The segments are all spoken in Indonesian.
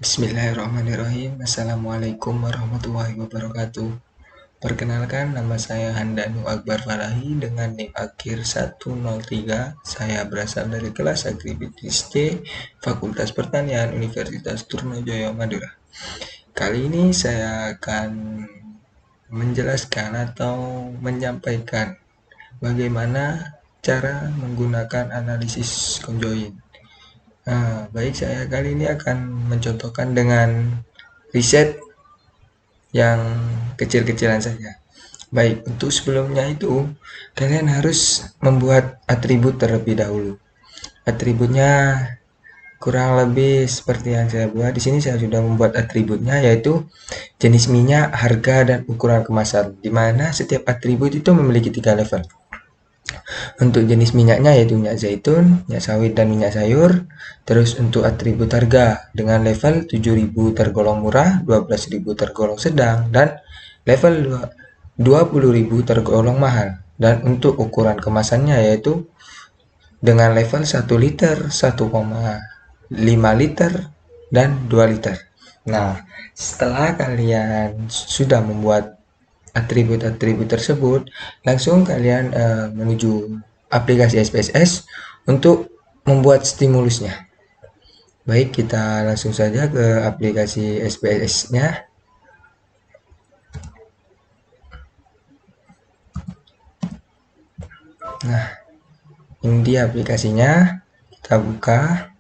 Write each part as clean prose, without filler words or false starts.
Bismillahirrahmanirrahim. Assalamualaikum warahmatullahi wabarakatuh. Perkenalkan, nama saya Handanu Akbar Farahi dengan NIM akhir 103. Saya berasal dari kelas Agribisnis C, Fakultas Pertanian, Universitas Trunojoyo, Madura. Kali ini saya akan menjelaskan atau menyampaikan bagaimana cara menggunakan analisis conjoin. Baik, saya kali ini akan mencontohkan dengan riset yang kecil-kecilan saja. Baik, untuk sebelumnya itu kalian harus membuat atribut terlebih dahulu. Atributnya kurang lebih seperti yang saya buat. Di sini saya sudah membuat atributnya, yaitu jenis minyak, harga, dan ukuran kemasan, di mana setiap atribut itu memiliki 3 level. Untuk jenis minyaknya yaitu minyak zaitun, minyak sawit, dan minyak sayur. Terus untuk atribut harga dengan level 7.000 tergolong murah, 12.000 tergolong sedang, dan level 20.000 tergolong mahal. Dan untuk ukuran kemasannya yaitu dengan level 1 liter, 1,5 liter, dan 2 liter. Nah, setelah kalian sudah membuat atribut-atribut tersebut, langsung kalian menuju aplikasi SPSS untuk membuat stimulusnya. Baik, kita langsung saja ke aplikasi SPSS-nya. Nah, ini dia aplikasinya. Kita buka.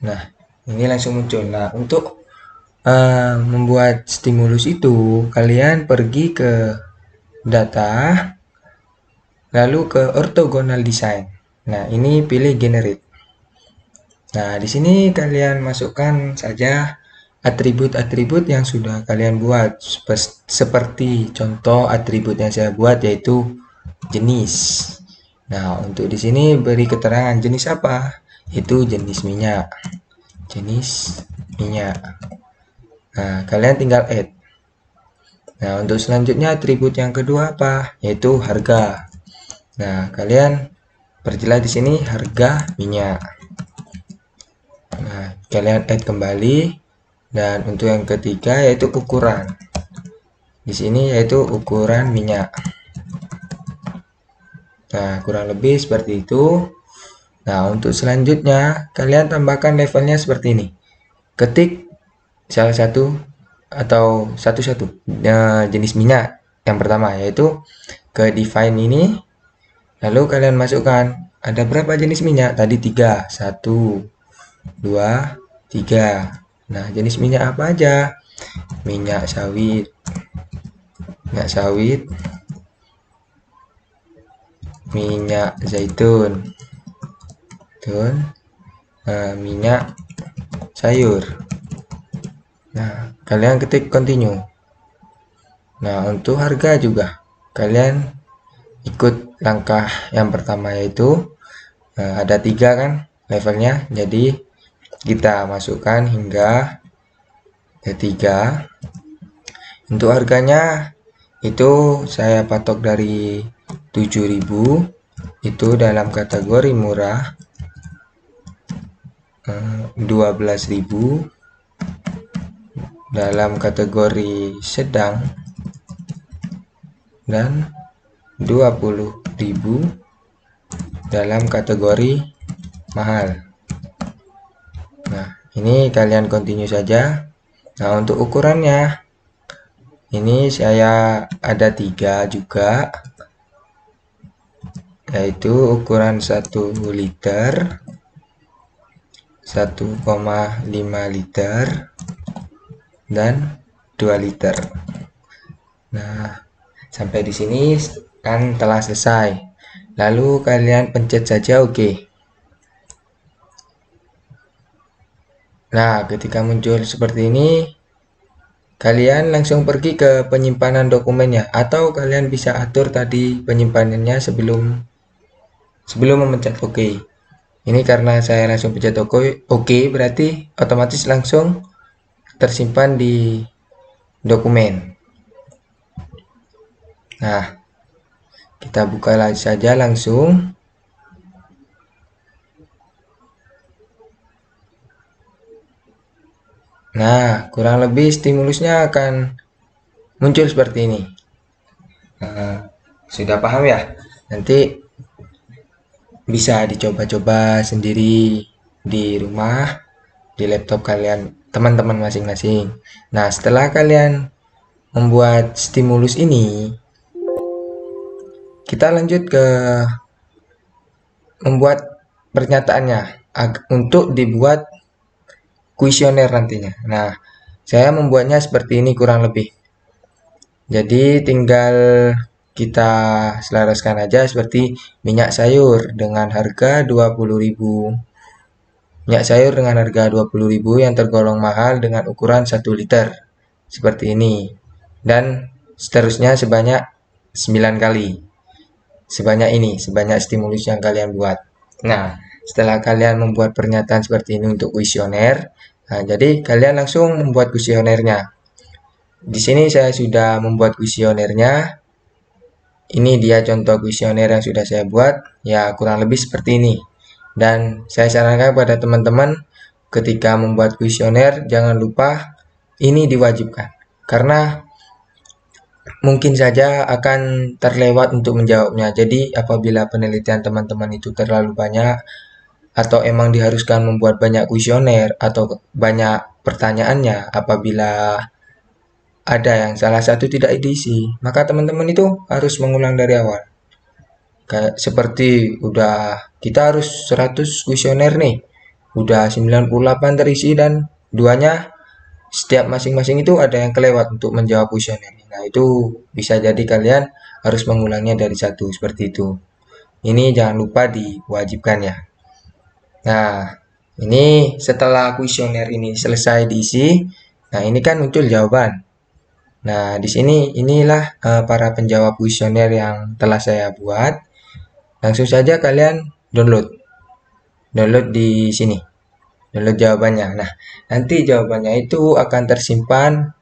Nah, ini langsung muncul. Nah, untuk membuat stimulus itu, kalian pergi ke data, lalu ke orthogonal design. Nah, ini pilih generate. Nah, di sini kalian masukkan saja atribut-atribut yang sudah kalian buat, seperti contoh atribut yang saya buat yaitu jenis. Nah, untuk di sini beri keterangan jenis apa? Itu jenis minyak. Jenis minyak. Nah, kalian tinggal add. Nah, untuk selanjutnya atribut yang kedua apa? Yaitu harga. Nah, kalian perjelas di sini harga minyak. Nah, kalian add kembali. Dan untuk yang ketiga yaitu ukuran. Di sini yaitu ukuran minyak. Nah, kurang lebih seperti itu. Nah, untuk selanjutnya kalian tambahkan levelnya seperti ini. Ketik salah satu atau satu-satu jenis minyak yang pertama, yaitu ke define ini. Lalu kalian masukkan ada berapa jenis minyak? Tadi 3. 1, 2, 3. Nah, jenis minyak apa aja? Minyak sawit, minyak zaitun, minyak sayur. Nah, kalian ketik continue. Nah, untuk harga juga kalian ikut langkah yang pertama, yaitu ada 3 kan levelnya, jadi kita masukkan hingga ketiga. Untuk harganya itu saya patok dari 7.000, itu dalam kategori murah, 12.000 dalam kategori sedang, dan 20.000 dalam kategori mahal. Nah, ini kalian continue saja. Nah, untuk ukurannya ini saya ada 3 juga, yaitu ukuran 1 liter, 1,5 liter, dan 2 liter. Nah, sampai di sini kan telah selesai. Lalu kalian pencet saja OK. Nah, ketika muncul seperti ini, kalian langsung pergi ke penyimpanan dokumennya, atau kalian bisa atur tadi penyimpanannya sebelum memencet OK. Ini karena saya langsung pencet OK, berarti otomatis langsung tersimpan di dokumen. Nah, Kita buka saja langsung. Nah, kurang lebih stimulusnya akan muncul seperti ini. Nah, sudah paham ya? Nanti bisa dicoba-coba sendiri di rumah, di laptop kalian, teman-teman masing-masing. Nah, setelah kalian membuat stimulus ini, kita lanjut ke membuat pernyataannya untuk dibuat kuesioner nantinya. Nah, saya membuatnya seperti ini kurang lebih. Jadi tinggal kita selaraskan aja seperti minyak sayur dengan harga 20.000. Minyak sayur dengan harga 20.000 yang tergolong mahal dengan ukuran 1 liter. Seperti ini. Dan seterusnya sebanyak 9 kali. Sebanyak stimulus yang kalian buat. Nah, setelah kalian membuat pernyataan seperti ini untuk kuesioner, nah, jadi kalian langsung membuat kuesionernya. Di sini saya sudah membuat kuesionernya. Ini dia contoh kuesioner yang sudah saya buat, ya kurang lebih seperti ini. Dan saya sarankan kepada teman-teman ketika membuat kuesioner jangan lupa ini diwajibkan. Karena mungkin saja akan terlewat untuk menjawabnya. Jadi apabila penelitian teman-teman itu terlalu banyak atau emang diharuskan membuat banyak kuesioner atau banyak pertanyaannya, apabila ada yang salah satu tidak diisi, maka teman-teman itu harus mengulang dari awal. Kayak seperti kita harus 100 kuesioner nih. Udah 98 terisi dan duanya setiap masing-masing itu ada yang kelewat untuk menjawab kuesioner. Nah, itu bisa jadi kalian harus mengulangnya dari satu seperti itu. Ini jangan lupa diwajibkan ya. Nah, ini setelah kuesioner ini selesai diisi, nah ini kan muncul jawaban. Nah, di sini inilah para penjawab kuesioner yang telah saya buat. Langsung saja kalian download. Download di sini. Download jawabannya. Nah, nanti jawabannya itu akan tersimpan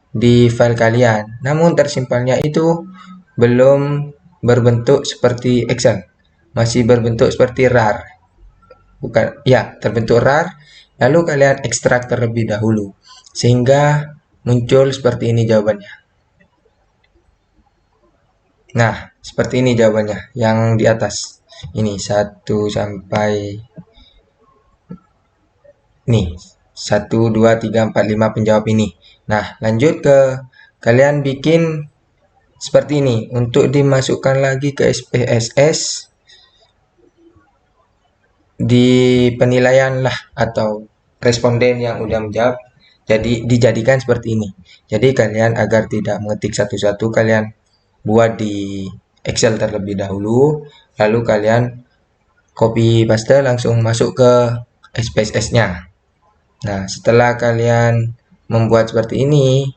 di file kalian. Namun tersimpannya itu belum berbentuk seperti Excel. Masih berbentuk seperti RAR. Bukan, ya, terbentuk RAR. Lalu kalian ekstrak terlebih dahulu. Sehingga muncul seperti ini jawabannya. Nah, seperti ini jawabannya yang di atas. Ini 1 sampai nih 1 2 3 4 5 penjawab ini. Nah, lanjut ke kalian bikin seperti ini untuk dimasukkan lagi ke SPSS di penilaian lah atau responden yang udah menjawab. Jadi dijadikan seperti ini. Jadi kalian agar tidak mengetik satu-satu, kalian buat di Excel terlebih dahulu, lalu kalian copy paste langsung masuk ke SPSS-nya. Nah, setelah kalian membuat seperti ini,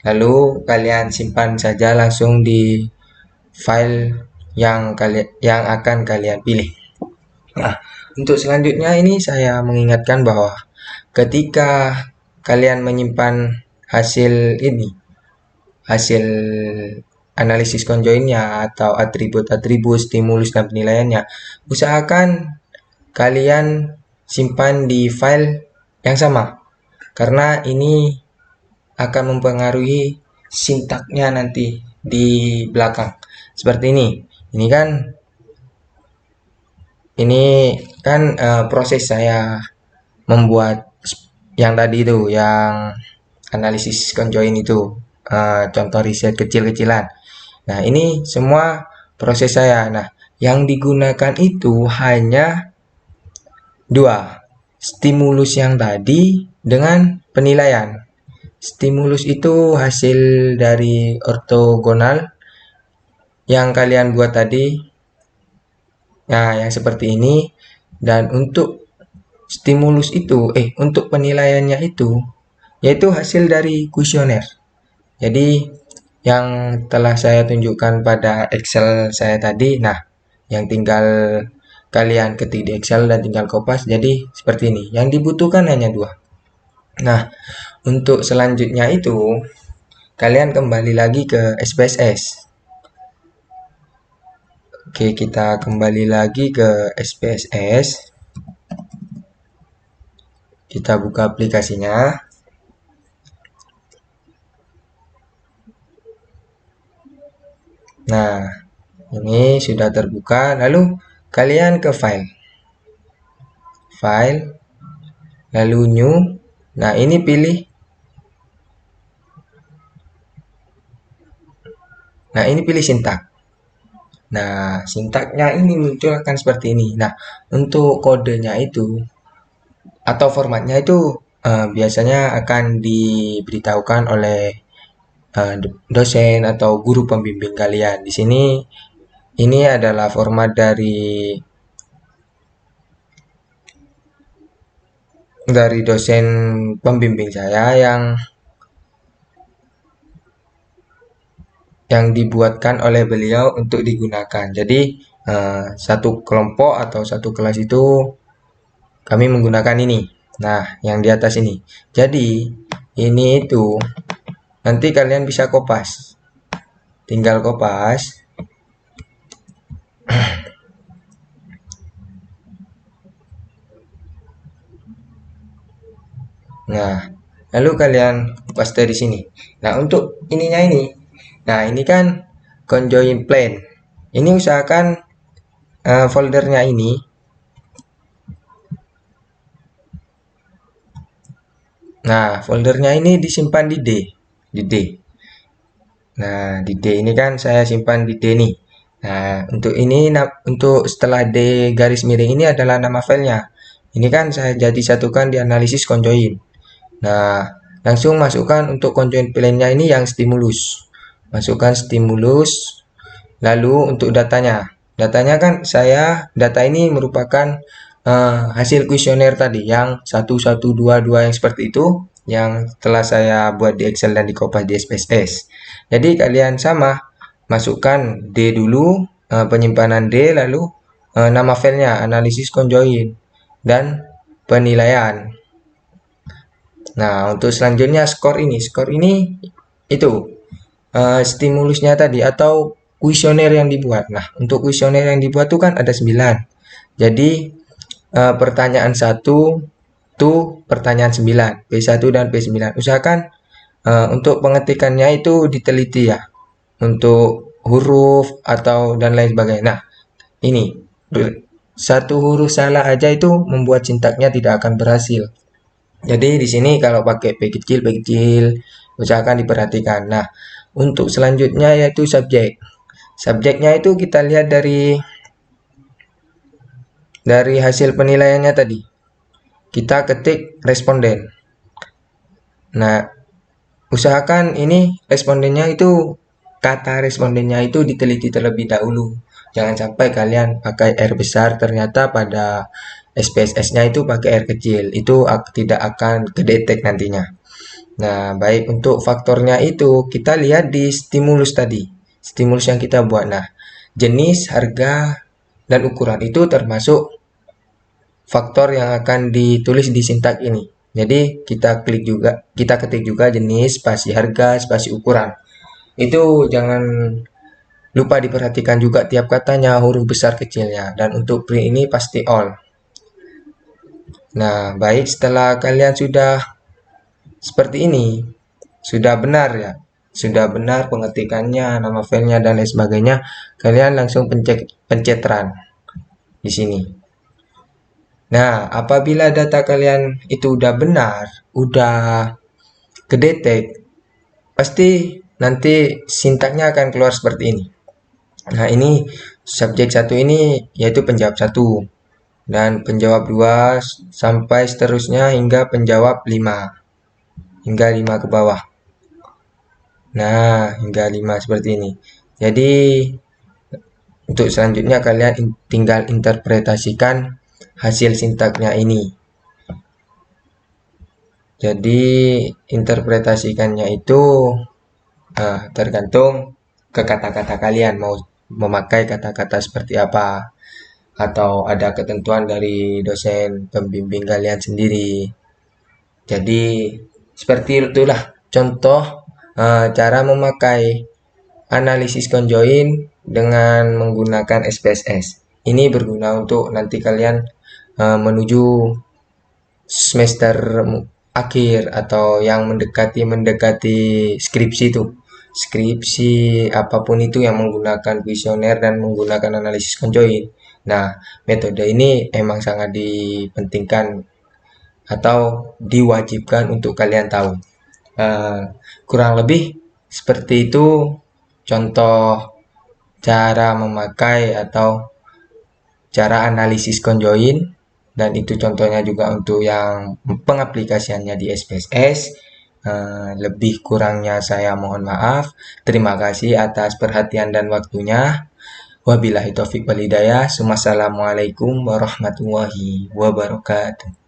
lalu kalian simpan saja langsung di file yang akan kalian pilih. Nah, untuk selanjutnya ini saya mengingatkan bahwa ketika kalian menyimpan hasil analisis conjoinnya atau atribut-atribut, stimulus dan penilaiannya, usahakan kalian simpan di file yang sama. Karena ini akan mempengaruhi sintaknya nanti di belakang. Seperti ini. Ini kan proses saya membuat yang tadi itu, yang analisis conjoin itu, contoh riset kecil-kecilan. Nah, ini semua proses saya. Nah, yang digunakan itu hanya 2. Stimulus yang tadi dengan penilaian. Stimulus itu hasil dari ortogonal yang kalian buat tadi. Nah, yang seperti ini. Dan untuk stimulus itu, untuk penilaiannya itu, yaitu hasil dari kuesioner. Jadi, yang telah saya tunjukkan pada Excel saya tadi, nah, yang tinggal kalian ketik di Excel dan tinggal kopas, jadi seperti ini. Yang dibutuhkan hanya 2. Nah, untuk selanjutnya itu, kalian kembali lagi ke SPSS. Oke, kita kembali lagi ke SPSS. Kita buka aplikasinya. Nah, ini sudah terbuka. Lalu kalian ke file. File, lalu new. Nah, ini pilih. Nah, ini pilih sintak. Nah, sintaknya ini muncul akan seperti ini. Nah, untuk kodenya itu atau formatnya itu biasanya akan diberitahukan oleh dosen atau guru pembimbing kalian. Di sini ini adalah format dari dosen pembimbing saya yang dibuatkan oleh beliau untuk digunakan. Jadi satu kelompok atau satu kelas itu kami menggunakan ini. Nah, yang di atas ini. Jadi ini itu nanti kalian bisa kopas. Tinggal kopas. Nah, lalu kalian kopas dari sini. Nah, untuk ininya ini. Nah, ini kan conjoin plan. Ini usahakan foldernya ini. Nah, foldernya ini disimpan di D. Di D. Nah, di D ini kan saya simpan di D nih. Nah, untuk ini untuk setelah D garis miring ini adalah nama filenya. Ini kan saya jadi satukan di analisis conjoin. Nah, langsung masukkan untuk conjoin plan-nya ini yang stimulus. Masukkan stimulus. Lalu untuk datanya. Datanya kan data ini merupakan hasil kuesioner tadi yang 1122 yang seperti itu yang telah saya buat di Excel dan di Kopas di SPSS. Jadi kalian sama masukkan D dulu, penyimpanan D, lalu nama filenya analisis conjoin dan penilaian. Nah, untuk selanjutnya skor ini itu stimulusnya tadi atau kuesioner yang dibuat. Nah, untuk kuesioner yang dibuat itu kan ada 9. Jadi pertanyaan 1 itu pertanyaan 9, P1 dan P9. Usahakan untuk pengetikannya itu diteliti ya. Untuk huruf atau dan lain sebagainya. Nah, ini satu huruf salah aja itu membuat sintaknya tidak akan berhasil. Jadi di sini kalau pakai P kecil, usahakan diperhatikan. Nah, untuk selanjutnya yaitu subjek. Subjeknya itu kita lihat dari hasil penilaiannya tadi. Kita ketik responden. Nah, usahakan ini respondennya itu kata respondennya itu diteliti terlebih dahulu. Jangan sampai kalian pakai R besar ternyata pada SPSS-nya itu pakai R kecil. Itu tidak akan kedetek nantinya. Nah, baik untuk faktornya itu kita lihat di stimulus tadi. Stimulus yang kita buat. Nah, jenis, harga, dan ukuran itu termasuk faktor yang akan ditulis di sintak ini. Jadi kita ketik juga jenis, spasi harga, spasi ukuran. Itu jangan lupa diperhatikan juga tiap katanya, huruf besar kecilnya. Dan untuk print ini pasti all. Nah, baik setelah kalian sudah seperti ini, sudah benar ya. Sudah benar pengetikannya, nama filenya dan lain sebagainya, kalian langsung pencet run di sini. Nah, apabila data kalian itu udah benar, udah kedetek, pasti nanti sintaknya akan keluar seperti ini. Nah, ini subjek 1 ini yaitu penjawab 1 dan penjawab 2 sampai seterusnya hingga penjawab 5. Hingga 5 ke bawah. Nah, hingga 5 seperti ini. Jadi untuk selanjutnya kalian tinggal interpretasikan hasil sintaknya ini. Jadi interpretasikannya itu tergantung ke kata-kata kalian mau memakai kata-kata seperti apa atau ada ketentuan dari dosen pembimbing kalian sendiri. Jadi seperti itulah contoh cara memakai analisis conjoin dengan menggunakan SPSS. Ini berguna untuk nanti kalian menuju semester akhir atau yang mendekati skripsi itu. Skripsi apapun itu yang menggunakan kuesioner dan menggunakan analisis conjoin. Nah, metode ini emang sangat dipentingkan atau diwajibkan untuk kalian tahu. Kurang lebih seperti itu contoh cara memakai atau cara analisis conjoin, dan itu contohnya juga untuk yang pengaplikasiannya di SPSS. Lebih kurangnya saya mohon maaf. Terima kasih atas perhatian dan waktunya. Wabillahi taufik wal hidayah. Wassalamualaikum warahmatullahi wabarakatuh.